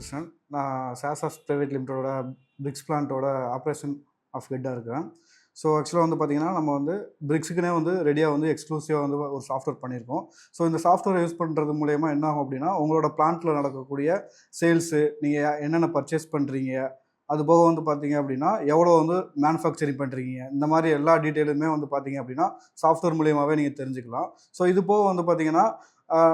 கிருஷ்ணன். நான் சாசாஸ் private லிமிட்டடோட BRICS பிளான்ட்டோட operation of ஹெட்டா இருக்கிறேன். So ஆக்சுவலா வந்து பார்த்தீங்கன்னா, நம்ம வந்து பிரிக்ஸுக்குன்னே வந்து ரெடியா வந்து எக்ஸ்க்ளூசிவா வந்து ஒரு சாஃப்ட்வேர் பண்ணியிருக்கோம். ஸோ இந்த சாஃப்ட்வேர் யூஸ் பண்றது மூலியமா என்ன ஆகும் அப்டின்னா, உங்களோட பிளான்ட்ல நடக்கக்கூடிய சேல்ஸு, நீங்க என்னென்ன பர்ச்சேஸ் பண்றீங்க, அதுபோக வந்து பார்த்தீங்க அப்டின்னா, எவ்வளோ வந்து மேனுஃபேக்சரிங் பண்றீங்க, இந்த மாரி எல்லா டீட்டெயிலுமே வந்து பார்த்தீங்க அப்டின்னா, சாஃப்ட்வேர் மூலியமாவே நீங்க தெரிஞ்சுக்கலாம். ஸோ இது போக வந்து பார்த்தீங்கன்னா,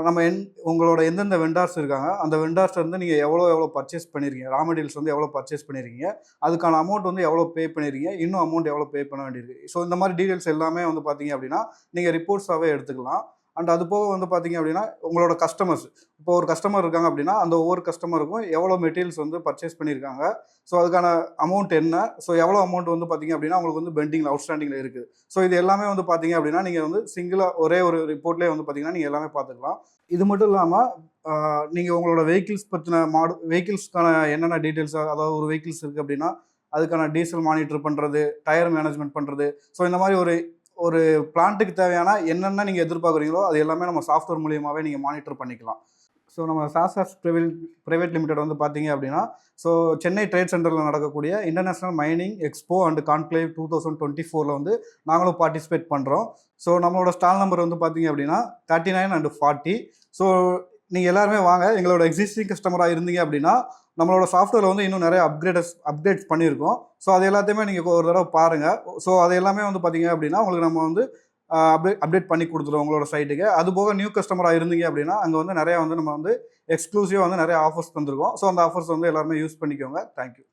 நம்ம உங்களோட எந்தெந்த வெண்டார்ஸ் இருக்காங்க, அந்த வெண்டார்ஸ்லேருந்து நீங்கள் எவ்வளோ பர்ச்சேஸ் பண்ணியிருக்கீங்க, ரா மெட்டீரியல்ஸ் வந்து எவ்வளோ பர்ச்சேஸ் பண்ணியிருக்கீங்க, அதுக்கான அமௌண்ட் வந்து எவ்வளோ பே பண்ணியிருக்கீங்க, இன்னும் அமௌண்ட் எவ்வளோ பே பண்ண வேண்டியிருக்கு. ஸோ இந்த மாதிரி டீட்டெயில்ஸ் எல்லாமே வந்து பார்த்தீங்க அப்படின்னா, நீங்கள் ரிப்போர்ட்ஸாகவே எடுத்துக்கலாம். அண்ட் அது போக வந்து பார்த்தீங்க அப்படின்னா, உங்களோட கஸ்டமர்ஸ் இப்போ ஒரு கஸ்டமர் இருக்காங்க அப்படின்னா, அந்த ஒவ்வொரு கஸ்டமருக்கும் எவ்வளோ மெட்டீரியல்ஸ் வந்து பர்ச்சேஸ் பண்ணியிருக்காங்க, ஸோ அதுக்கான அமௌண்ட் என்ன, ஸோ எவ்வளோ அமௌண்ட் வந்து பார்த்தீங்க அப்படின்னா, உங்களுக்கு வந்து பெண்டிங்கில் அவுட்ஸ்டாண்டிங்கில் இருக்குது. ஸோ இது எல்லாமே வந்து பார்த்தீங்க அப்படின்னா, நீங்கள் வந்து ஒரே ஒரு ரிப்போர்ட்லேயே வந்து பார்த்தீங்கன்னா, நீங்கள் எல்லாமே பார்த்துக்கலாம். இது மட்டும் இல்லாமல் நீங்கள் உங்களோட வெஹிக்கிள்ஸ் பற்றின வெஹிக்கிள்ஸ்க்கான என்னென்ன டீட்டெயில்ஸ், அதாவது ஒரு வெஹிக்கிள்ஸ் இருக்குது அப்படின்னா, அதுக்கான டீசல் மானிட்டர் பண்ணுறது, டயர் மேனேஜ்மெண்ட் பண்ணுறது, ஸோ இந்த மாதிரி ஒரு ஒரு பிளான்ட்டுக்கு தேவையான என்னென்ன நீங்கள் எதிர்பார்க்குறீங்களோ அது எல்லாமே நம்ம சாஃப்ட்வேர் மூலியமாகவே நீங்கள் மானிட்டர் பண்ணிக்கலாம். ஸோ நம்ம சாசாஸ் பிரைவேட் லிமிடெட் வந்து பார்த்தீங்க அப்படின்னா, ஸோ சென்னை ட்ரேட் சென்டரில் நடக்கக்கூடிய international mining expo and conclave 2024 வந்து நாங்களும் பார்ட்டிசிபேட் பண்ணுறோம். ஸோ நம்மளோட ஸ்டால் நம்பர் வந்து பார்த்தீங்க அப்படின்னா 39 and 40. ஸோ நீங்கள் எல்லாருமே வாங்க. எங்களோட எக்ஸிஸ்டிங் கஸ்டமராக இருந்தீங்க அப்படின்னா, நம்மளோட சாஃப்ட்வேரில் வந்து இன்னும் நிறைய அப்டேட்ஸ் பண்ணியிருக்கோம். ஸோ அது எல்லாத்தையுமே நீங்கள் ஒரு தடவை பாருங்கள். ஸோ அது எல்லாமே வந்து பார்த்தீங்க அப்படின்னா, உங்களுக்கு நம்ம வந்து அப்டேட் பண்ணி கொடுத்துருவோம் உங்களோட சைட்டுக்கு. அது போக நியூ கஸ்டமராக இருந்தீங்க அப்படின்னா, அங்கே வந்து நிறையா வந்து நம்ம வந்து எக்ஸ்க்ளூசிவாக வந்து நிறைய ஆஃபர்ஸ் தந்திருக்கோம். ஸோ அந்த ஆஃபர்ஸ் வந்து எல்லாருமே யூஸ் பண்ணிக்கோங்க. தேங்க்யூ.